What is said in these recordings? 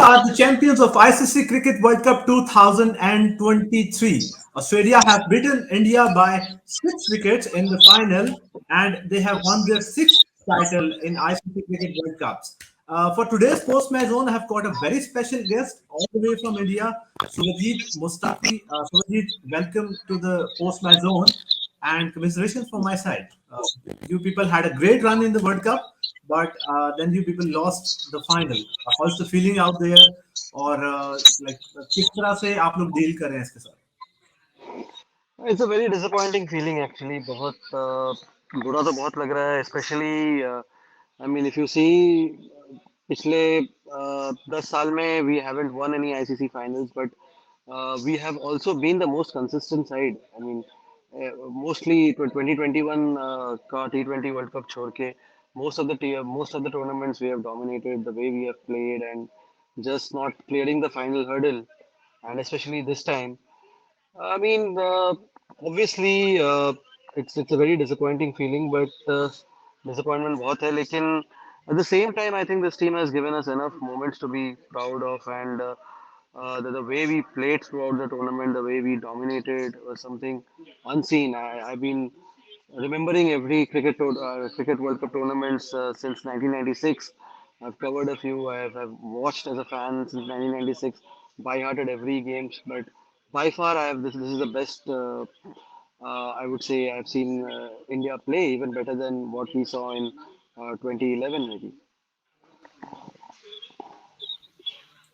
are the champions of ICC Cricket World Cup 2023. Australia have beaten India by 6 wickets in the final, and they have won their sixth title in ICC Cricket World Cups. For today's post-match zone, I have got a very special guest all the way from India, Surajit Mustafi. Surajit, welcome to the post-match zone, and commiserations from my side. You people had a great run in the World Cup, but then you people lost the final. How's the feeling out there? और like किस तरह से आप लोग deal कर रहे हैं इसके साथ? It's a very disappointing feeling actually. बहुत बुरा तो बहुत लग रहा है, especially I mean if you see पिछले 10 साल में we haven't won any ICC finals, but we have also been the most consistent side. I mean mostly 2021 का T20 World Cup छोड़ के most of the tournaments we have dominated the way we have played and just not clearing the final hurdle, and especially this time. I mean, obviously, it's a very disappointing feeling, but disappointment बहुत है. लेकिन at the same time, I think this team has given us enough moments to be proud of, and the way we played throughout the tournament, the way we dominated, was something unseen. I've been remembering every cricket World Cup tournaments since 1996. I've covered a few. I've watched as a fan since 1996, by-hearted every game. But by far, I have this is the best. I would say I've seen India play even better than what we saw in 2011 maybe.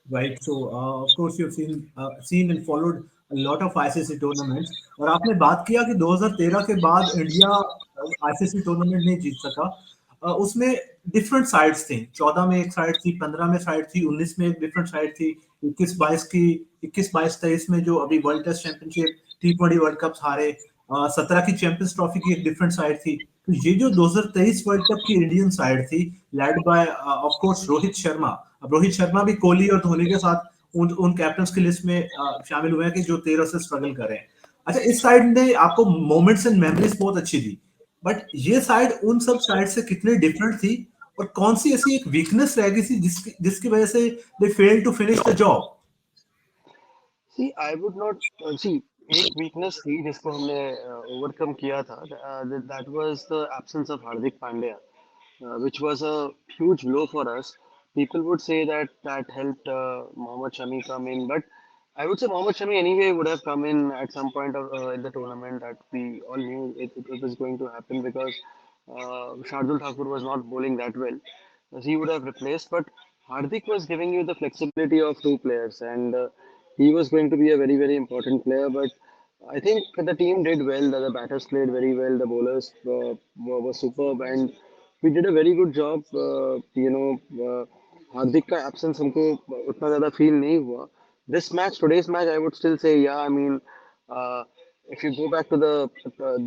Right. So, of course, you've seen and followed a lot of ICC tournaments. और आपने बात किया कि 2013 के बाद India ICC tournament नहीं जीत सका। उसमें डिफरेंट साइड्स थी। 14 में एक साइड थी, 15 में साइड थी, 19 में एक डिफरेंट साइड थी, 21-22 की 21-22-23 में जो अभी world test championship T20 world cup हारे, 17 की चैंपियंस ट्रॉफी की एक डिफरेंट साइड थी। तो ये जो 2023 वर्ल्ड कप की इंडियन साइड थी, led by of course Rohit Sharma. अब रोहित शर्मा भी कोहली और धोनी के साथ उन कैप्टन्स की लिस्ट में शामिल हुए हैं कि जो 13 से स्ट्रगल कर रहे हैं। अच्छा, इस साइड ने आपको मोमेंट्स एंड मेमोरीज बहुत अच्छी दी, बट ये साइड उन सब साइड से कितनी डिफरेंट थी और कौन सी ऐसी एक वीकनेस रह गई थी जिसकी वजह से they fail to finish the job? See, I would not see एक weakness थी जिसको हमने overcome किया था. That was the absence of Hardik Pandya, which was a huge blow for us. People would say that that helped Mohammad Shami come in, but I would say Mohammad Shami anyway would have come in at some point in the tournament that we all knew it was going to happen because Shardul Thakur was not bowling that well. He would have replaced, but Hardik was giving you the flexibility of two players, and he was going to be a very, very important player. But I think the team did well. The batters played very well. The bowlers were superb, and we did a very good job. हार्दिक का absence हमको उतना ज़्यादा feel नहीं हुआ. Today's match, I would still say, yeah. I mean, uh, if you go back to the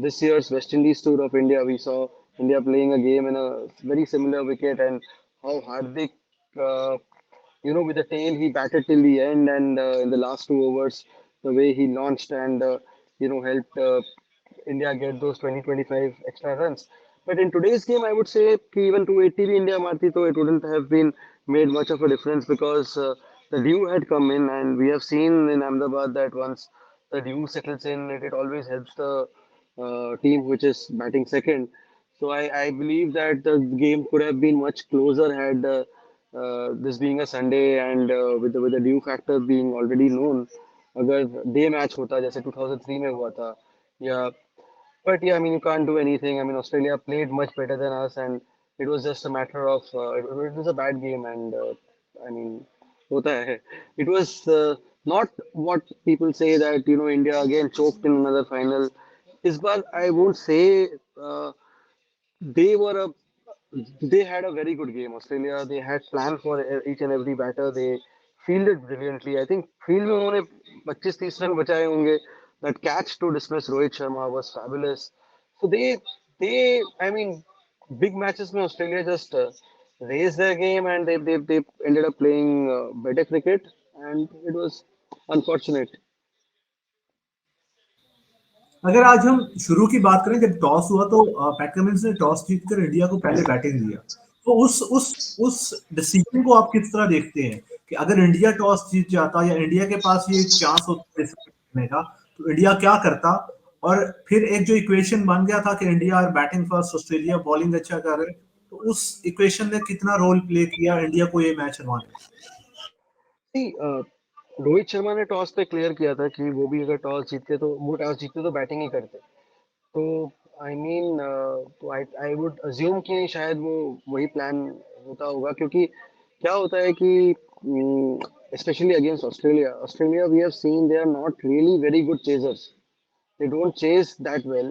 this year's West Indies tour of India, we saw India playing a game in a very similar wicket, and how Hardik, uh, with the tail, he batted till the end, and in the last 2 overs, the way he launched and helped India get those 20-25 extra runs. But in today's game, I would say कि even 280 भी India मारती तो it wouldn't have been made much of a difference because the dew had come in, and we have seen in Ahmedabad that once the dew settles in, it always helps the team which is batting second. So I believe that the game could have been much closer had this being a Sunday and with the dew factor being already known. अगर day match होता जैसे 2003 में हुआ था या but yeah, I mean, you can't do anything. I mean, Australia played much better than us, and it was just a matter of it was a bad game, and I mean, hota hai. It was not what people say that India again choked in another final. Is but I won't say they were a they had a very good game. Australia, they had planned for each and every batter. They fielded brilliantly. I think field में उन्होंने 25-30 run बचाए होंगे. That catch to dismiss Rohit Sharma was fabulous. So I mean, big matches में Australia just raised their game, and they ended up playing better cricket, and it was unfortunate. अगर आज हम शुरू की बात करें, जब टॉस हुआ तो पैट कमिंस ने टॉस जीतकर इंडिया को पहले बैटिंग दिया। तो उस डिसीजन को आप किस तरह देखते हैं कि अगर इंडिया टॉस जीत जाता या इंडिया के पास ये चांस होता करने का, तो इंडिया क्या करता। और फिर एक जो इक्वेशन बन गया था कि इंडिया और बैटिंग फर्स्ट, ऑस्ट्रेलिया बॉलिंग अच्छा कर रहे, तो उस इक्वेशन ने कितना रोल प्ले किया इंडिया को ये मैच हरवाने में। See, रोहित शर्मा ने टॉस पे क्लियर किया था कि वो भी अगर टॉस जीतते तो वो टॉस जीतते तो बैटिंग ही करते। तो आई मीन तो आई आई वुड अज्यूम कि शायद वो वही प्लान होता होगा, क्योंकि क्या होता है कि specially against Australia, Australia we have seen they are not really very good chasers, they don't chase that well,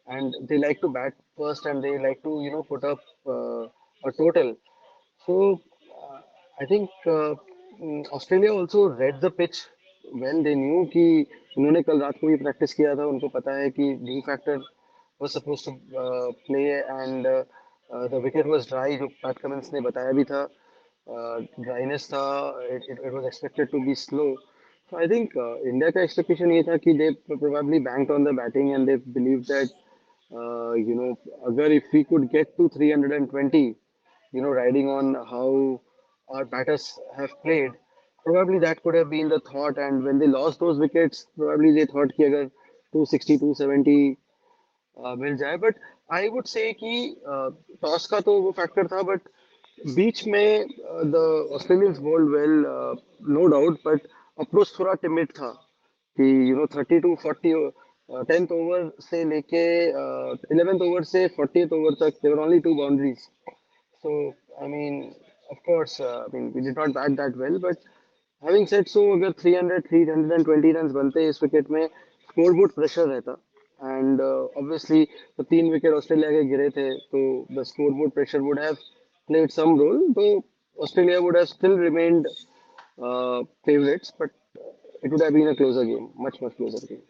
and they like to bat first and they like to put up a total. So uh, I think Australia also read the pitch when they knew कि उन्होंने कल रात को भी practice किया था, उनको पता है कि due factor was supposed to play, and the wicket was dry जो पैट कमिंस ने बताया भी था, ड्राइनेस था, it was expected to be slow. So I think India का expectation ये था कि they probably banked on the batting and they believed that अगर if we could get to 320, riding on how our batters have played, probably that could have been the thought. And when they lost those wickets, probably they thought कि अगर 260 270 मिल जाए, but I would say कि toss का तो वो factor था, but बीच में the Australians bowled well, no doubt, but approach थोड़ा टिमिड था कि 30 to 40, 10th ओवर से लेके 11th ओवर से 40th ओवर तक there were only two boundaries. So, I mean, of course, I mean, we did not bat that well, but having said so, अगर 300 320 run बनते इस विकेट में, स्कोरबोर्ड प्रेशर रहता, and obviously तो 3 wicket Australia के गिरे थे, तो the scoreboard pressure would have played some role, though Australia would have still remained favorites, but it would have been a closer game, much closer game.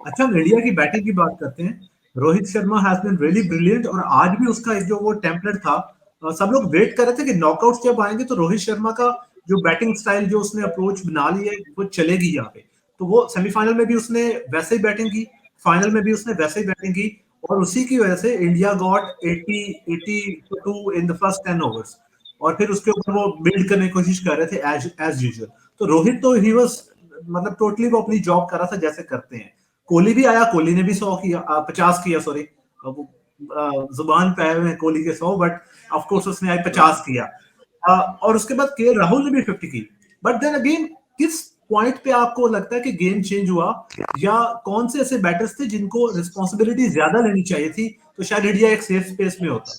अच्छा, हम India की batting की बात करते हैं। Rohit Sharma has been really brilliant, और आज भी उसका एक जो वो टेम्पलेट था, सब लोग वेट कर रहे थे कि नॉकआउट्स जब आएंगे तो रोहित शर्मा का जो बैटिंग स्टाइल, जो उसने अप्रोच बना ली है, वो चलेगी यहाँ पे। तो वो सेमीफाइनल में भी उसने वैसे ही बैटिंग की, फाइनल में भी उसने वैसे ही बैटिंग की, और उसी की वजह से India got 80 82 in the first 10 overs. और फिर उसके ऊपर वो बिल्ड करने की कोशिश कर रहे थे एज एज यूजुअल। तो रोहित तो ही वाज, मतलब टोटली वो अपनी जॉब कर रहा था जैसे करते हैं। कोहली भी आया, कोहली ने भी 100 किया, 50 किया, सॉरी। वो जुबान पे आए हुए हैं कोहली के 100, बट ऑफ कोर्स उसने आज 50 किया। और उसके बाद के राहुल ने भी 50 की। बट देन अगेन, किस पॉइंट पे आपको लगता है कि गेम चेंज हुआ, या कौन से ऐसे बैटर्स थे जिनको रिस्पॉन्सिबिलिटी ज्यादा लेनी चाहिए थी, तो शायद इंडिया एक सेफ स्पेस में होता।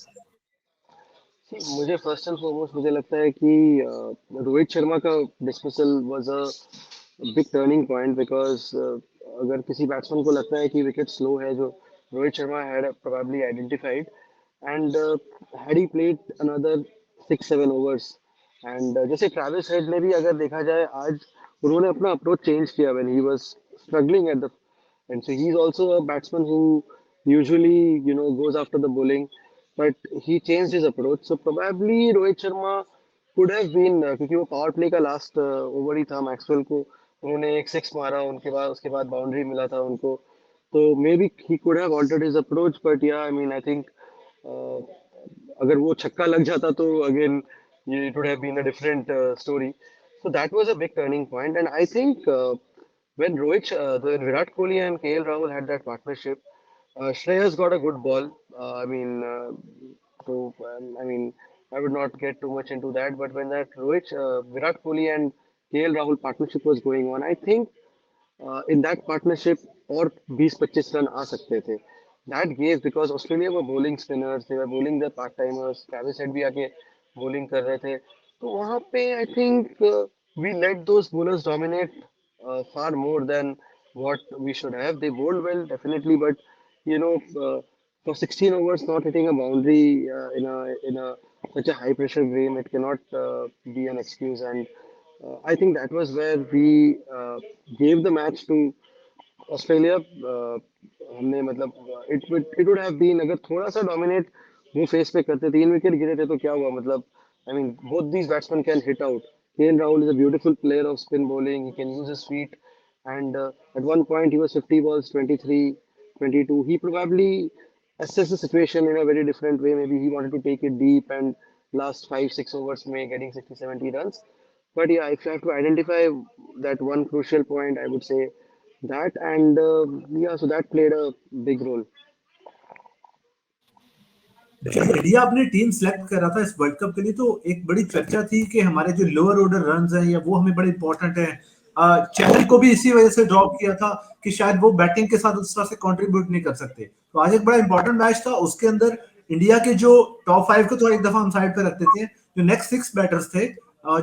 मुझे फर्स्ट एंड फॉरमोस्ट मुझे लगता है कि रोहित शर्मा का dismissal was a big turning point, because अगर किसी बैट्समैन को लगता है कि विकेट स्लो है, जो Rohit Sharma had probably identified, and had he played another 6 7 overs, and जैसे ट्रैविस हेड ने भी अगर देखा जाए आज, उन्होंने अपना अप्रोच चेंज किया when he was struggling at the, and so he's also a batsman who usually goes after the bowling, but he changed his approach. So probably Rohit Sharma could have been, क्योंकि वो power play का last over ही था, Maxwell को उन्होंने एक six मारा, उनके बाद उसके बाद बाउंड्री मिला था उनको, तो may be he could have altered his approach, but या आई मीन आई थिंक अगर वो छक्का लग जाता तो again it would have been a different story. So that was a big turning point, and I think when Virat Kohli and KL Rahul had that partnership, Shreyas got a good ball. I mean, I would not get too much into that, but when that Virat Kohli and KL Rahul partnership was going on, I think in that partnership और 20-25 run आ सकते थे. That gave, because Australia were bowling spinners, they were bowling their part timers, Travis Head भी आके bowling कर रहे थे, तो वहाँ पे I think we let those bowlers dominate far more than what we should have. They bowled well definitely, but you know for 16 overs not hitting a boundary in a such a high pressure game, it cannot be an excuse. And I think that was where we gave the match to Australia. हमने मतलब it would have been, अगर थोड़ा सा dominate वो face पे करते, 3 wicket गिरे थे तो क्या हुआ, मतलब I mean both these batsman can hit out. KL Rahul is a beautiful player off spin bowling, he can use his feet, and at one point he was 50 balls 23 22, he probably assessed the situation in a very different way, maybe he wanted to take it deep and last 5 6 overs में getting 60 70 runs. But yeah, if you have to identify that one crucial point, I would say that, and yeah, so that played a big role. जब India अपनी team select कर रहा था इस world cup के लिए तो एक बड़ी चर्चा थी कि हमारे जो लोअर ऑर्डर रन्स हैं या वो हमें बड़े इंपॉर्टेंट हैं। चहल को भी इसी वजह से ड्रॉप किया था कि शायद वो बैटिंग के साथ उस तरह से कंट्रीब्यूट नहीं कर सकते। तो आज एक बड़ा इंपॉर्टेंट मैच था, उसके अंदर इंडिया के जो टॉप 5 को तो एक दफा हम साइड पे रख देते हैं, जो नेक्स्ट 6 बैटर्स थे,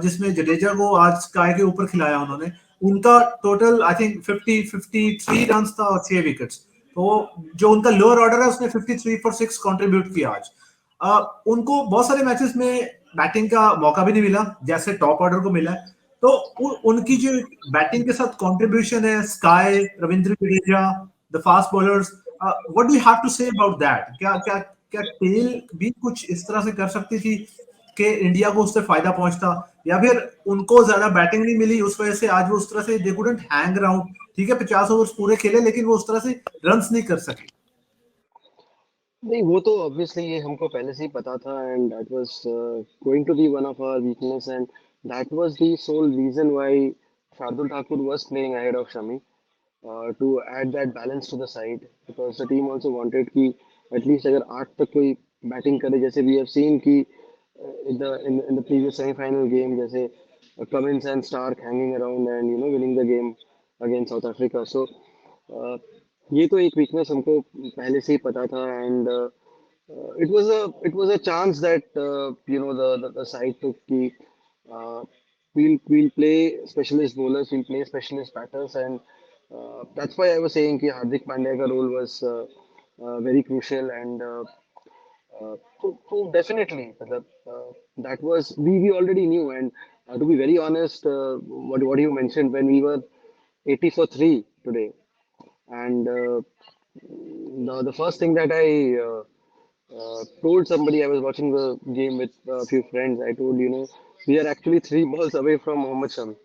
जिसमें जडेजा को आज स्काई के ऊपर खिलाया उन्होंने, उनका टोटल आई थिंक 53 रन्स था और 6 विकेट्स। तो जो उनका लोअर ऑर्डर है उसने 53 फॉर 6 कंट्रीब्यूट किया आज। उनको बहुत सारे मैचेस में बैटिंग का मौका भी नहीं मिला जैसे टॉप ऑर्डर को मिला है। तो उनकी जो बैटिंग के साथ कंट्रीब्यूशन है, SKY, Ravindra Jadeja, the fast bowlers, what do you have to say about that? क्या क्या क्या टेल भी कुछ इस तरह से कर सकती थी कि इंडिया को उससे फायदा पहुंचता, या फिर उनको ज्यादा बैटिंग नहीं मिली उस वजह से आज वो उस तरह से दे कुडंट हैंग अराउंड? ठीक है, 50 ओवर्स पूरे खेले लेकिन वो उस तरह से रन्स नहीं कर सके। नहीं, वो तो ऑब्वियसली ये हमको पहले से ही पता था, and that was going to be one of our weakness, and that was the sole reason why Shardul Thakur was playing ahead of Shami, to add that balance to the side, because the team also wanted कि at least अगर 8 तक कोई batting करे, जैसे we have seen कि in the previous semi-final game, जैसे Cummins and Stark hanging around and winning the game against South Africa. So uh, ये तो एक वीकनेस हमको पहले से ही पता था, and it was a chance that the side took कि we'll play specialist bowlers, we'll play specialist batters, and that's why I was saying कि Hardik Pandya का role was very crucial, and so definitely that was we already knew, and to be very honest, what you mentioned when we were 80 for 3 today, and the first thing that I told somebody, I was watching the game with a few friends. I told, we are actually 3 balls away from Mohammad Shami.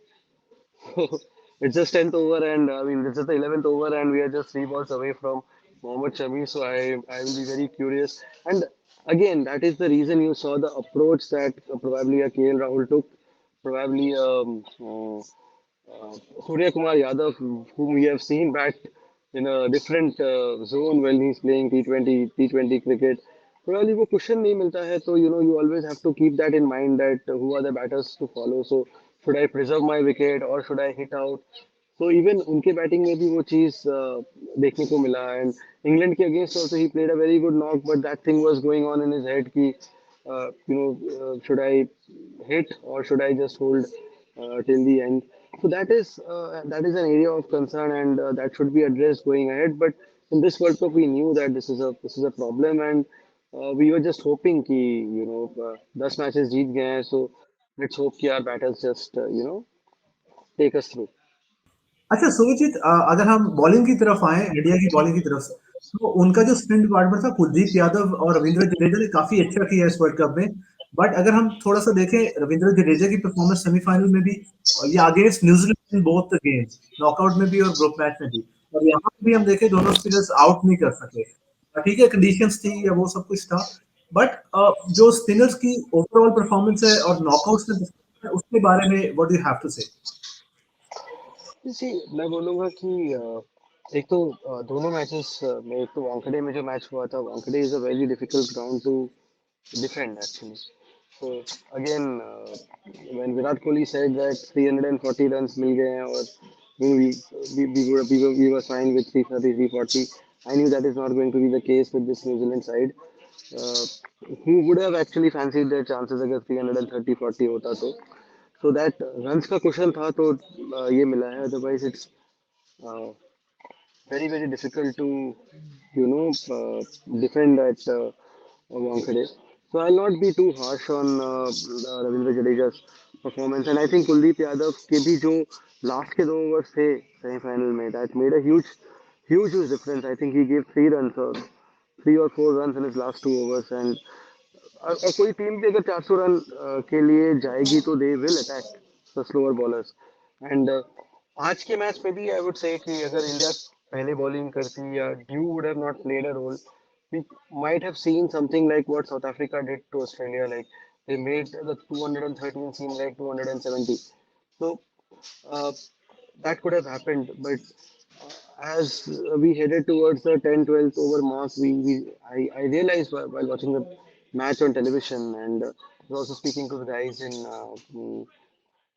It's just 10th over, and I mean, it's just the 11th over, and we are just 3 balls away from Mohammad Shami. So I will be very curious. And again, that is the reason you saw the approach that probably a KL Rahul took, probably Surya Kumar Yadav, whom we have seen back in a different zone when he's playing T20 cricket. Probably वो cushion नहीं मिलता है, तो you always have to keep that in mind that who are the batters to follow. So should I preserve my wicket or should I hit out? So even उनके batting में भी वो चीज़ देखने को मिला, and England के against also he played a very good knock, but that thing was going on in his head कि should I hit or should I just hold till the end? So that is an area of concern, and that should be addressed going ahead. But in this World Cup, we knew that this is a problem, and we were just hoping कि 10 matches जीत गए हैं, so let's hope कि our batters just take us through. अच्छा सुविचित, अगर हम bowling की तरफ आए, इंडिया की बॉलिंग की तरफ, तो उनका जो स्पिन डिपार्टमेंट था, कुलदीप यादव और रविंद्र जडेजा ने काफी अच्छा किया इस वर्ल्ड कप में। बट अगर हम थोड़ा सा देखें रविंद्र जडेजा की परफॉर्मेंस सेमीफाइनल में भी, और ये against New Zealand in both the games, knockout में भी और ग्रुप मैच में भी, और यहाँ पे भी हम देखें दोनों स्पिनर्स आउट नहीं कर सके। ठीक है, कंडीशंस थी या वो सब कुछ था, बट जो स्पिनर्स की ओवरऑल परफॉर्मेंस है और नॉकआउट्स में उसके बारे में what do you have to say? जी, मैं बोलूँगा कि एक तो दोनों मैचेस में, एक तो वानखेड़े में जो मैच हुआ था, Wankhede is a very difficult ground to defend actually. So again, when Virat Kohli said that 340 runs मिल गए हैं और we were fine with 330, 340, I knew that is not going to be the case with this New Zealand side. Uh, who would have actually fancied their chances अगर 330, 40 होता तो? So that runs का question था, तो ये मिला है, otherwise it's uh, very very difficult to defend at Wankhede. So I'll not be too harsh on Ravindra Jadeja's performance, and I think Kuldeep Yadav के भी जो last के 2 overs थे semi-final में, that made a huge difference. I think he gave 3 runs or 3 or 4 runs in his last 2 overs, and और कोई team भी अगर 400 रन के लिए जाएगी तो they will attack the slower bowlers, and आज के मैच में भी आई वुड से कि अगर इंडिया पहले बॉलिंग करती या dew would have not played a role, we might have seen something like what South Africa did to Australia, like They made the 213 seem like 270. So uh, that could have happened, but as we headed towards the 10, 12th over mark, I realized while watching the match on television, and was also speaking to the guys in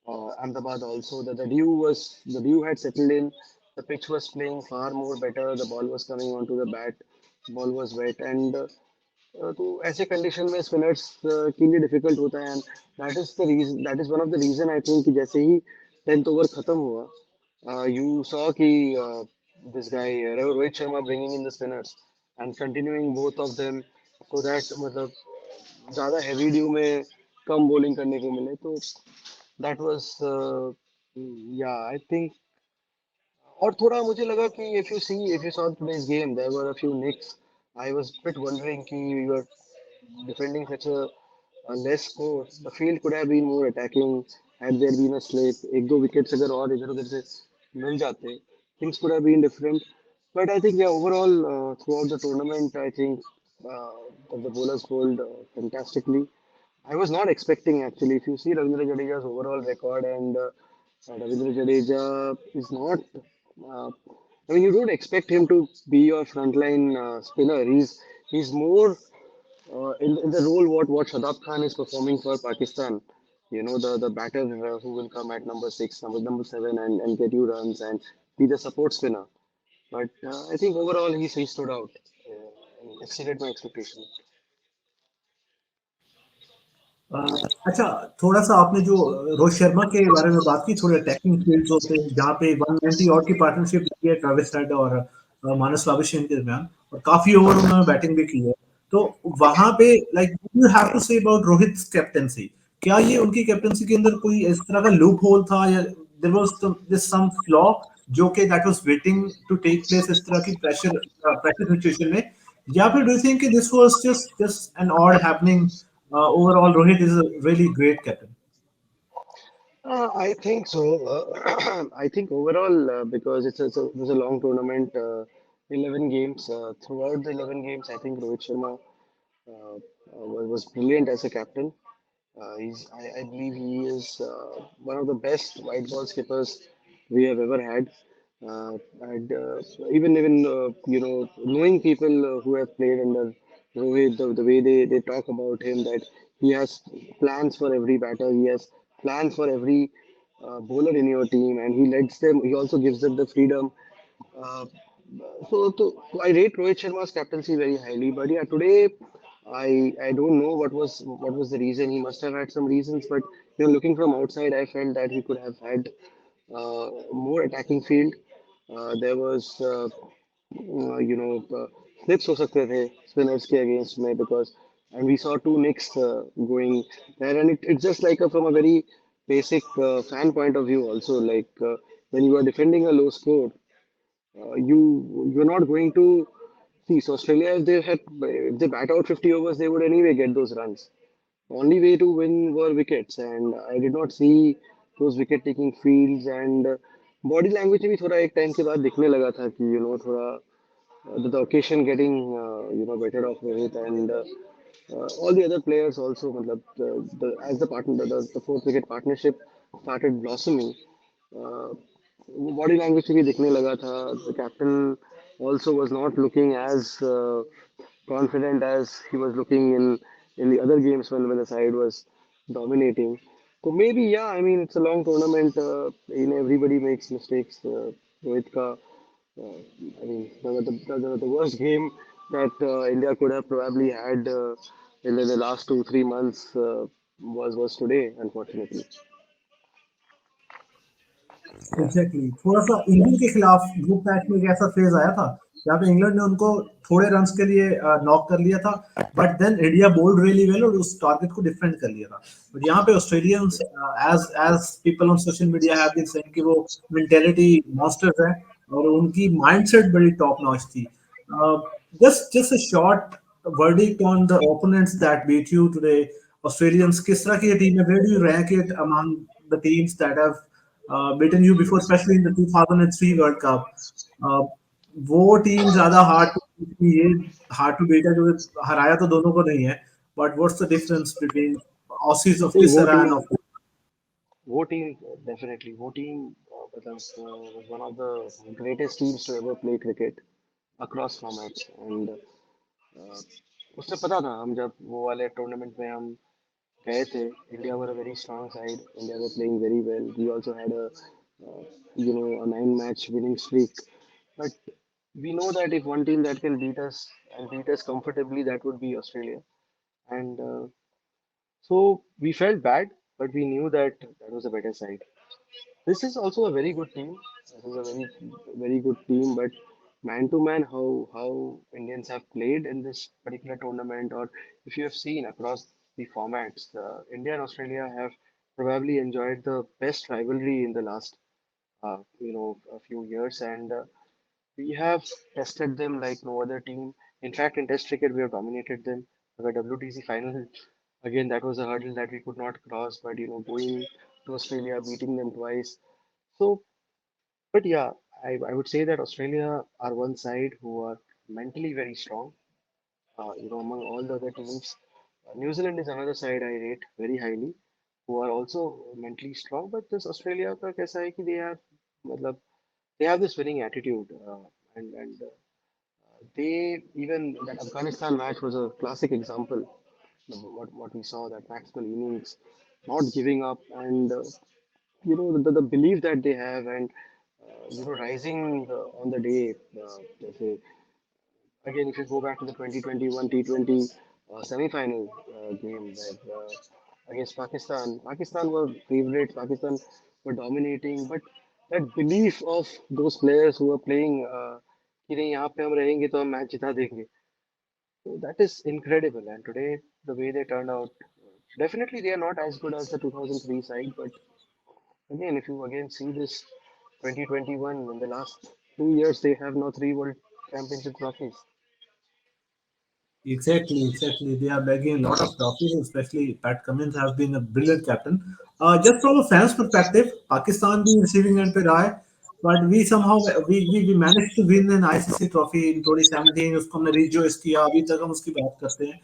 Ahmedabad also, that the dew had settled in, the pitch was playing far more better, the ball was coming onto the bat, ball was wet, and तो ऐसे condition में spinners के लिए difficult होता है and that is one of the reason I think कि जैसे ही 10th ओवर खत्म हुआ यू सॉ कि this guy Rohit Sharma bringing in the spinners and continuing both of them so that मतलब ज़्यादा हैवी ड्यू में कम बॉलिंग करने को मिले तो दैट वाज या आई थिंक और थोड़ा मुझे लगा कि if you saw today's game there were a few nicks. I was a bit wondering कि you were defending such a less score, the field could have been more attacking had there been a slip. एक दो wickets अगर और इधर उधर से मिल जाते, things could have been different. But I think yeah, overall throughout the tournament, I think that the bowlers bowled fantastically. I was not expecting actually. If you see Ravindra Jadeja's overall record and Ravindra Jadeja is not. Uh, I mean, you don't expect him to be your frontline spinner. He's more in the role what Shadab Khan is performing for Pakistan. You know, the batter who will come at number six, number seven, and get you runs and be the support spinner. But I think overall he stood out, and exceeded my expectation. अ, अच्छा, थोड़ा-सा आपने जो रोहित शर्मा के बारे में बात की, थोड़े अटैकिंग फील्ड्स होते हैं, जहाँ पे 190 ऑड की पार्टनरशिप लगी है ट्रेविस हेड और मानस लाविशियन के दरमियान और काफ़ी ओवर उन्होंने बैटिंग भी की है। तो वहाँ पे like you have to say about Rohit's captaincy. क्या ये उनकी कैप्टेंसी के अंदर कोई इस तरह का लूप होल था या देयर वाज़ सम फ्लॉ जो कि that was waiting to take place इस तरह की प्रेशर सिचुएशन में? या फिर do you think this was just an odd happening? Overall, Rohit is a really great captain. I think so. I think overall, because it was a long tournament, 11 games. Throughout the 11 games, I think Rohit Sharma was brilliant as a captain. I believe he is one of the best white ball skippers we have ever had. And even you know, knowing people who have played under Rohit, the way they talk about him, that he has plans for every batter, he has plans for every bowler in your team, and he lets them. He also gives them the freedom. Uh, so I rate Rohit Sharma's captaincy very highly. But yeah, today I don't know what was the reason. He must have had some reasons, but you know, looking from outside, I felt that he could have had more attacking field. There was you know slips हो सकते थे spinners के against में because and we saw two nicks going there and it's just like from a very basic fan point of view also like when you are defending a low score you're not going to see. So Australia, if they bat out 50 overs, they would anyway get those runs. Only way to win were wickets, and I did not see those wicket-taking fields. And body language भी थोड़ा एक time के बाद दिखने लगा था कि you know थोड़ा the occasion getting you know better of Rohit and all the other players also. मतलब as the partner the fourth wicket partnership started blossoming. Uh, Body language भी दिखने लगा था. The captain also was not looking as confident as he was looking in the other games when the side was dominating. So maybe yeah, I mean it's a long tournament. You know everybody makes mistakes. Rohit ka, I mean the worst game that India could have probably had in the last 2 3 months was today, unfortunately. Exactly थोड़ा-सा England के खिलाफ group match में एक ऐसा phase आया था, जहाँ पे इंग्लैंड ने उनको थोड़े रन्स के लिए नॉक कर लिया था, but then India bowled really well और उस टारगेट को डिफेंड कर लिया था। बट यहाँ पे Australians as as people on social media have been saying कि वो मेंटालिटी मॉन्स्टर्स हैं और उनकी माइंडसेट बड़ी टॉप नॉच थी। Just a short verdict on the opponents that beat you today. Australians, किस तरह की ये टीम है? Where do you rank it among the teams that have beaten you before, especially in the 2003 World Cup? Uh, वो team ज्यादा hard to beat थी, ये hard to beat है क्योंकि हराया तो दोनों को नहीं है, but what's the difference between Aussies I of think किस तरह and of वो team definitely वो team was one of the greatest teams to ever play cricket across formats and उससे पता था हम जब वो वाले टूर्नामेंट में हम गए थे India were a very strong side India were playing very well we also had a a 9 match winning streak but we know that if one team that can beat us and beat us comfortably that would be Australia and so we felt bad but we knew that that was a better side. This is also a very good team. This is a very good team, but man to man, how Indians have played in this particular tournament, or if you have seen across the formats, India and Australia have probably enjoyed the best rivalry in the last a few years, and we have tested them like no other team. In fact, in Test cricket, we have dominated them. The WTC final, again, that was a hurdle that we could not cross, but going to Australia, beating them twice. So, but yeah, I would say that Australia are one side who are mentally very strong. Among all the other teams, New Zealand is another side I rate very highly, who are also mentally strong. But this Australia का कैसा है कि मतलब they have this winning attitude, and they even that Afghanistan match was a classic example. What we saw that Maxwell innings, not giving up, and the belief that they have, and rising on the day. जैसे again, if you go back to the 2021 T20 semi-final game where, against Pakistan, Pakistan were favorites, Pakistan were dominating, but that belief of those players who were playing कि नहीं यहाँ पे हम रहेंगे तो हम match जिता देंगे. So that is incredible. And today, the way they turned out, definitely they are not as good as the 2003 side, but again, if you again see this 2021 in the last 2 years, they have now three World Championship trophies. Exactly. They are bagging a lot of trophies, especially Pat Cummins has been a brilliant captain. Just from a fan's perspective, Pakistan भी receiving end पे रहा है, but we somehow we managed to win an ICC trophy in 2017. उसको हमने rejoice किया, अभी तक हम उसकी बात करते हैं.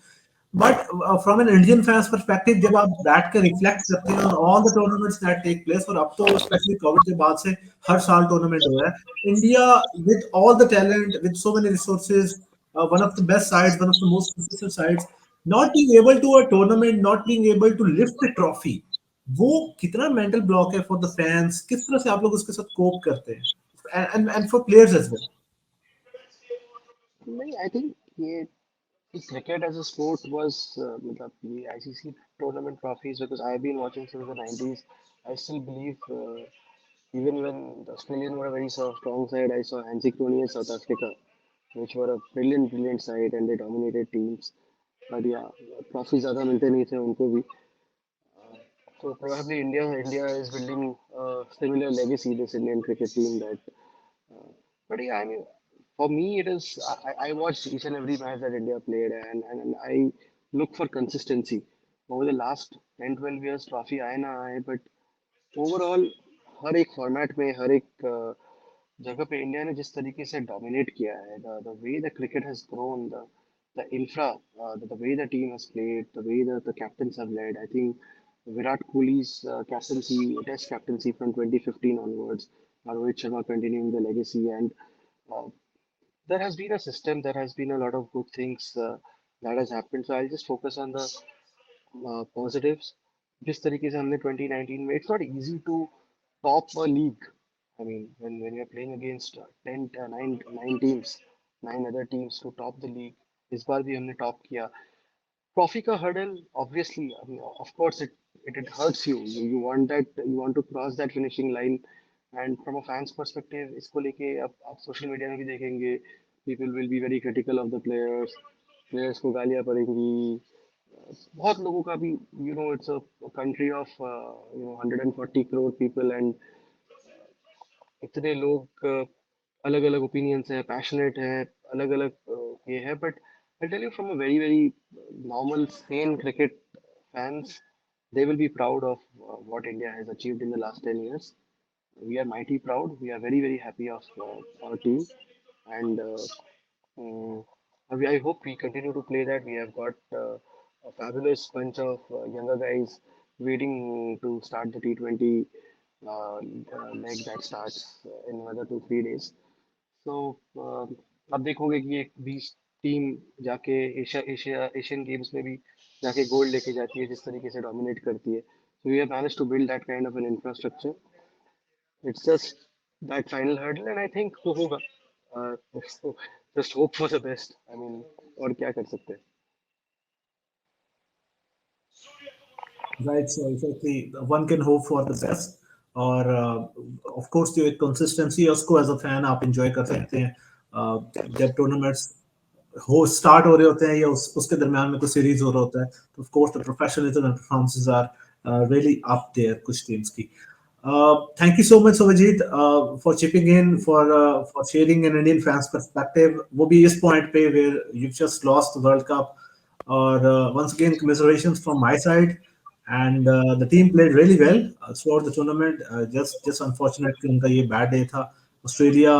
But from an Indian fans perspective जब आप बैठ कर रिफ्लेक्ट करते हैं on all the tournaments that take place और अब तो स्पेशली कोविड के बाद से हर साल टूर्नामेंट हो रहा है India with all the talent with so many resources one of the best sides one of the most consistent sides not being able to a tournament not being able to lift the trophy वो कितना mental block है for the fans किस तरह से आप लोग उसके साथ कोप करते हैं and for players as well नहीं, I think ये cricket as a sport was मतलब ये ICC tournament trophies because I've been watching since the 90s. I still believe even when the Australian were a very strong side, I saw Hansi Cronje in South Africa, which were a brilliant side and they dominated teams. But yeah, trophies ज़्यादा मिलते नहीं थे उनको भी. So probably India is building a similar legacy, this Indian cricket team that but yeah, I mean, for me, it is. I watch each and every match that India played, and I look for consistency. Over the last 10, 12 years, trophy आए ना आए, but overall, हर एक format में हर एक जगह पे India ने जिस तरीके से डोमिनेट किया है the way the cricket has grown the infra the way the team has played the way the captains have led I think Virat Kohli's captaincy test captaincy from 2015 onwards Rohit Sharma continuing the legacy and uh, there has been a system there has been a lot of good things that has happened so I'll just focus on the positives जिस तरीके से हमने 2019 में it's not easy to top a league I mean when you're playing against 10 9 teams 9 other teams to top the league इस बार भी हमने top किया Trophy का hurdle obviously I mean, of course it hurts you want that you want to cross that finishing line and from a fans perspective इसको लेके अब आप social media में भी देखेंगे people will be very critical of the players को गालियाँ पड़ेंगी बहुत लोगों का भी it's a country of 140 crore people and इतने लोग अलग अलग ओपिनियंस है पैशनेट है अलग अलग ये है but I tell you from a very very normal sane cricket fans they will be proud of what India has achieved in the last 10 years. We are mighty proud. We are very happy of our team. And I hope we continue to play that. We have got a fabulous bunch of younger guys waiting to start the T20 leg that starts in another 2 3 days. So अब देखोगे कि एक 20 team जाके Asian games में भी जाके gold लेके जाती है जिस तरीके से डोमिनेट करती है. So we have managed to build that kind of an infrastructure. It's just that final hurdle, and I think वो होगा. Uh, so just hope for the best. I mean, और क्या कर सकते हैं? Right so exactly one can hope for the best और of course जो एक कंसिस्टेंसी है उसको एज अ फैन आप एंजॉय कर सकते हैं जब टूर्नामेंट्स हो स्टार्ट हो रहे होते हैं या उसके दरमियान में कोई सीरीज हो रहा होता है तो of course the professionalism and performances are really up there कुछ टीम्स की thank you so much Sovajit for chipping in for sharing an Indian fans perspective वो भी इस point पे where you've just lost the World Cup और once again commiserations from my side and the team played really well throughout the tournament just unfortunate कि उनका ये bad day था Australia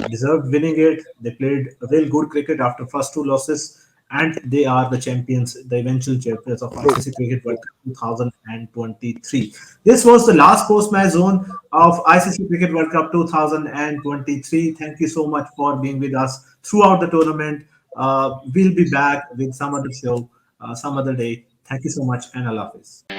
deserved winning it. They played real good cricket after first two losses, and they are the champions, the eventual champions of ICC Cricket World Cup 2023. This was the last post-match zone of ICC Cricket World Cup 2023. Thank you so much for being with us throughout the tournament. We'll be back with some other show, some other day. Thank you so much, and Allah Hafiz.